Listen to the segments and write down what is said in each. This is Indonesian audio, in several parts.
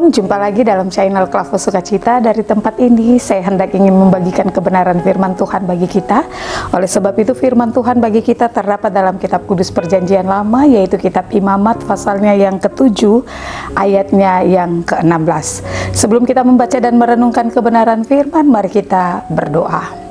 Shalom, jumpa lagi dalam channel Klavo Sukacita. Dari tempat ini saya hendak ingin membagikan kebenaran firman Tuhan bagi kita. Oleh sebab itu firman Tuhan bagi kita terdapat dalam kitab Kudus Perjanjian Lama, yaitu kitab Imamat pasalnya yang ke-7 ayatnya yang ke-16. Sebelum kita membaca dan merenungkan kebenaran firman, mari kita berdoa.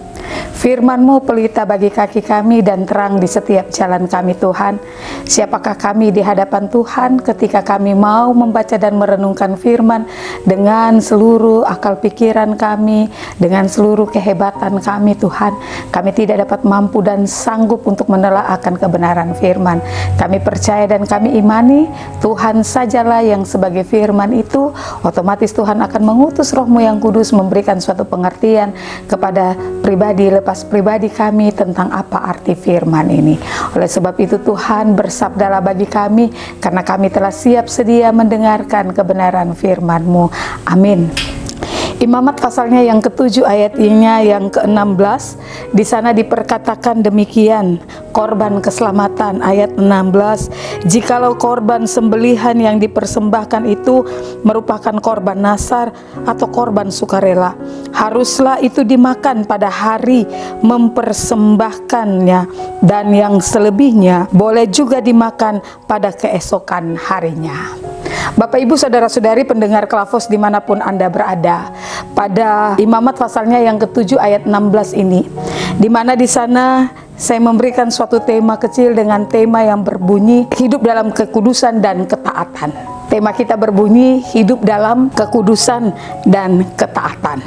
Firman-Mu pelita bagi kaki kami dan terang di setiap jalan kami, Tuhan. Siapakah kami di hadapan Tuhan ketika kami mau membaca dan merenungkan firman dengan seluruh akal pikiran kami, dengan seluruh kehebatan kami, Tuhan. Kami tidak dapat mampu dan sanggup untuk menelaahkan kebenaran firman. Kami percaya dan kami imani Tuhan sajalah yang sebagai firman itu, otomatis Tuhan akan mengutus Roh-Mu yang kudus memberikan suatu pengertian kepada pribadi lepas pribadi kami tentang apa arti firman ini. Oleh sebab itu Tuhan bersabdalah bagi kami, karena kami telah siap sedia mendengarkan kebenaran firman-Mu. Amin. Imamat pasalnya yang ke-7 ayatnya yang ke-16, di sana diperkatakan demikian, korban keselamatan ayat 16, jikalau korban sembelihan yang dipersembahkan itu merupakan korban nasar atau korban sukarela, haruslah itu dimakan pada hari mempersembahkannya, dan yang selebihnya boleh juga dimakan pada keesokan harinya. Bapak Ibu saudara-saudari pendengar Klavos dimanapun Anda berada, pada Imamat pasalnya yang ke-7 ayat 16 ini, di mana di sana saya memberikan suatu tema kecil dengan tema yang berbunyi hidup dalam kekudusan dan ketaatan. Tema kita berbunyi hidup dalam kekudusan dan ketaatan.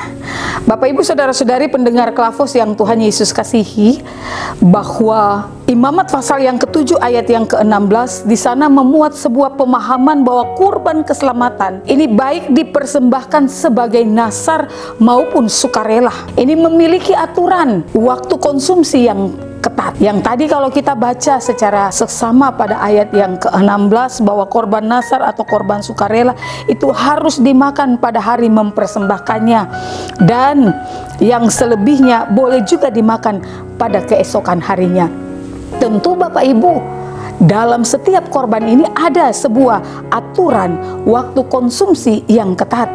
Bapak Ibu saudara-saudari pendengar Klavos yang Tuhan Yesus kasihi, bahwa Imamat pasal yang ke-7 ayat yang ke-16 di sana memuat sebuah pemahaman bahwa kurban keselamatan ini baik dipersembahkan sebagai nasar maupun sukarela. Ini memiliki aturan waktu konsumsi yang ketat. Yang tadi kalau kita baca secara seksama pada ayat yang ke-16 bahwa korban nasar atau korban sukarela itu harus dimakan pada hari mempersembahkannya, dan yang selebihnya boleh juga dimakan pada keesokan harinya. Tentu Bapak Ibu, dalam setiap korban ini ada sebuah aturan waktu konsumsi yang ketat.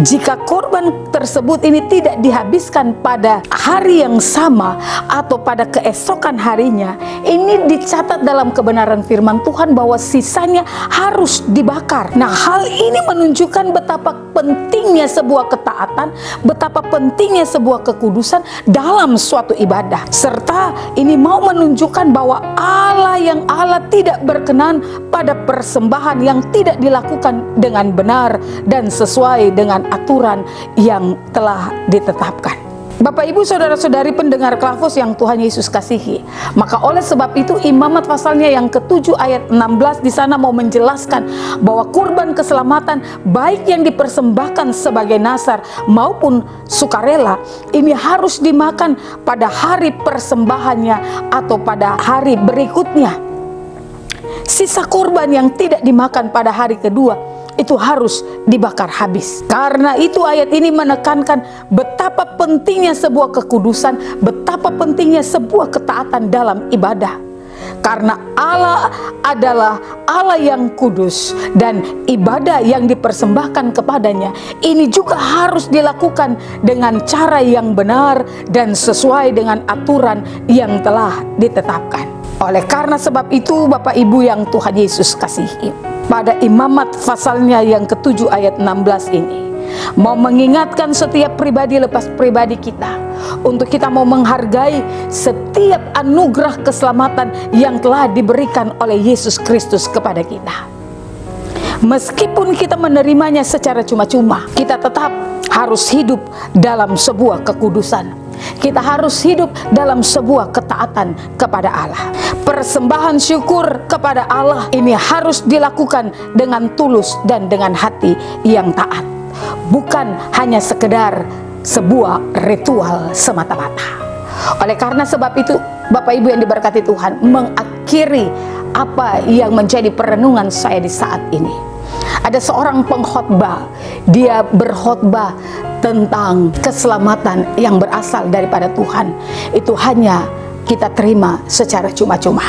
Jika korban tersebut ini tidak dihabiskan pada hari yang sama atau pada keesokan harinya, ini dicatat dalam kebenaran firman Tuhan bahwa sisanya harus dibakar. Nah, hal ini menunjukkan betapa pentingnya sebuah ketaatan, betapa pentingnya sebuah kekudusan dalam suatu ibadah. Serta ini mau menunjukkan bahwa Allah tidak berkenan pada persembahan yang tidak dilakukan dengan benar dan sesuai dengan aturan yang telah ditetapkan. Bapak Ibu saudara-saudari pendengar Klavos yang Tuhan Yesus kasihi, maka oleh sebab itu Imamat pasalnya yang ke-7 ayat 16 di sana mau menjelaskan bahwa kurban keselamatan baik yang dipersembahkan sebagai nasar maupun sukarela ini harus dimakan pada hari persembahannya atau pada hari berikutnya. Sisa korban yang tidak dimakan pada hari kedua itu harus dibakar habis. Karena itu ayat ini menekankan betapa pentingnya sebuah kekudusan, betapa pentingnya sebuah ketaatan dalam ibadah. Karena Allah adalah Allah yang kudus, dan ibadah yang dipersembahkan kepadanya ini juga harus dilakukan dengan cara yang benar dan sesuai dengan aturan yang telah ditetapkan. Oleh karena sebab itu Bapak Ibu yang Tuhan Yesus kasihi, pada Imamat pasalnya yang ke-7 ayat 16 ini mau mengingatkan setiap pribadi lepas pribadi kita untuk kita mau menghargai setiap anugerah keselamatan yang telah diberikan oleh Yesus Kristus kepada kita. Meskipun kita menerimanya secara cuma-cuma, kita tetap harus hidup dalam sebuah kekudusan. Kita harus hidup dalam sebuah ketaatan kepada Allah. Persembahan syukur kepada Allah ini harus dilakukan dengan tulus dan dengan hati yang taat, bukan hanya sekedar sebuah ritual semata-mata. Oleh karena sebab itu Bapak Ibu yang diberkati Tuhan, mengakhiri apa yang menjadi perenungan saya di saat ini, ada seorang pengkhotbah, dia berkhotbah tentang keselamatan yang berasal daripada Tuhan itu hanya kita terima secara cuma-cuma.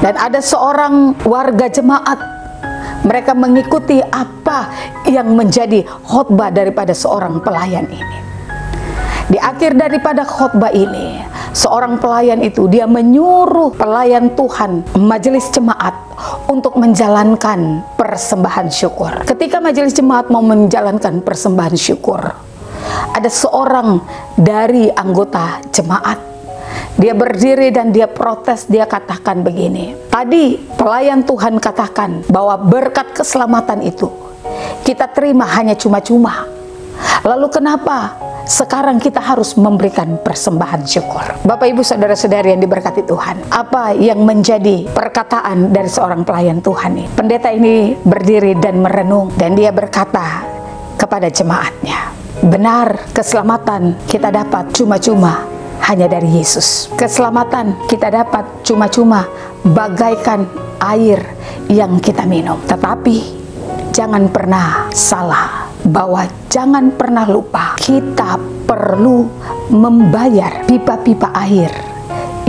Dan ada seorang warga jemaat Mereka mengikuti apa yang menjadi khotbah daripada seorang pelayan ini. Di akhir daripada khotbah ini, seorang pelayan itu dia menyuruh pelayan Tuhan, majelis jemaat, untuk menjalankan persembahan syukur. Ketika majelis jemaat mau menjalankan persembahan syukur, ada seorang dari anggota jemaat, dia berdiri dan dia protes, dia katakan begini, tadi pelayan Tuhan katakan bahwa berkat keselamatan itu kita terima hanya cuma-cuma. Lalu kenapa sekarang kita harus memberikan persembahan syukur? Bapak Ibu saudara-saudari yang diberkati Tuhan, apa yang menjadi perkataan dari seorang pelayan Tuhan ini? Pendeta ini berdiri dan merenung, dan dia berkata kepada jemaatnya, benar, keselamatan kita dapat cuma-cuma hanya dari Yesus. Keselamatan kita dapat cuma-cuma bagaikan air yang kita minum. Tetapi jangan pernah salah, bahwa jangan pernah lupa kita perlu membayar pipa-pipa air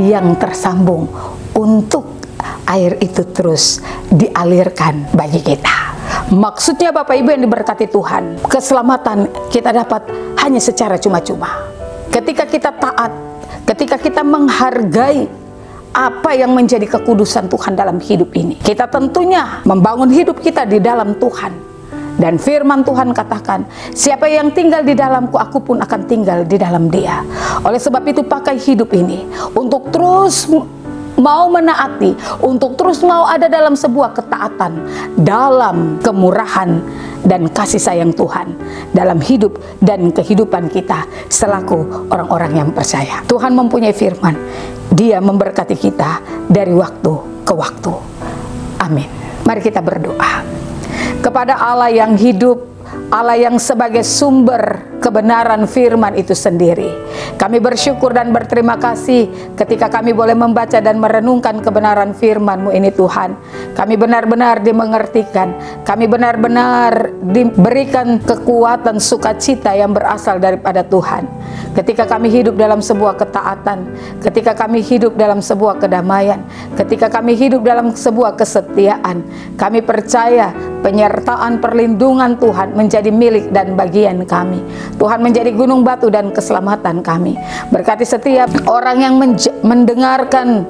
yang tersambung untuk air itu terus dialirkan bagi kita. Maksudnya Bapak Ibu yang diberkati Tuhan, keselamatan kita dapat hanya secara cuma-cuma. Ketika kita taat, ketika kita menghargai apa yang menjadi kekudusan Tuhan dalam hidup ini, kita tentunya membangun hidup kita di dalam Tuhan. Dan firman Tuhan katakan, siapa yang tinggal di dalamku, aku pun akan tinggal di dalam dia. Oleh sebab itu pakai hidup ini untuk terus mau menaati, untuk terus mau ada dalam sebuah ketaatan, dalam kemurahan dan kasih sayang Tuhan dalam hidup dan kehidupan kita selaku orang-orang yang percaya. Tuhan mempunyai firman, Dia memberkati kita dari waktu ke waktu. Amin. Mari kita berdoa. Kepada Allah yang hidup, Allah yang sebagai sumber kebenaran firman itu sendiri, kami bersyukur dan berterima kasih ketika kami boleh membaca dan merenungkan kebenaran firman-Mu ini Tuhan. Kami benar-benar dimengertikan, kami benar-benar diberikan kekuatan sukacita yang berasal daripada Tuhan. Ketika kami hidup dalam sebuah ketaatan, ketika kami hidup dalam sebuah kedamaian, ketika kami hidup dalam sebuah kesetiaan, kami percaya penyertaan perlindungan Tuhan menjadi milik dan bagian kami. Tuhan menjadi gunung batu dan keselamatan kami. Berkati setiap orang yang mendengarkan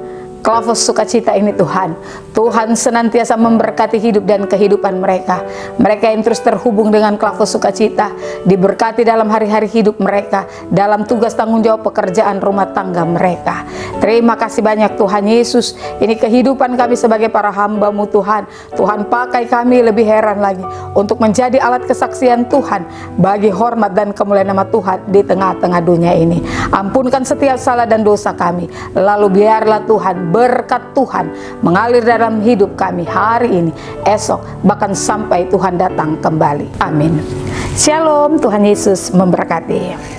Klavos Sukacita ini Tuhan. Tuhan senantiasa memberkati hidup dan kehidupan mereka. Mereka yang terus terhubung dengan Klavos Sukacita diberkati dalam hari-hari hidup mereka, dalam tugas tanggung jawab pekerjaan rumah tangga mereka. Terima kasih banyak Tuhan Yesus. Ini kehidupan kami sebagai para hamba-Mu Tuhan. Tuhan pakai kami lebih heran lagi untuk menjadi alat kesaksian Tuhan bagi hormat dan kemuliaan nama Tuhan di tengah-tengah dunia ini. Ampunkan setiap salah dan dosa kami. Lalu biarlah Tuhan, berkat Tuhan mengalir dalam hidup kami hari ini, esok, bahkan sampai Tuhan datang kembali. Amin. Shalom, Tuhan Yesus memberkati.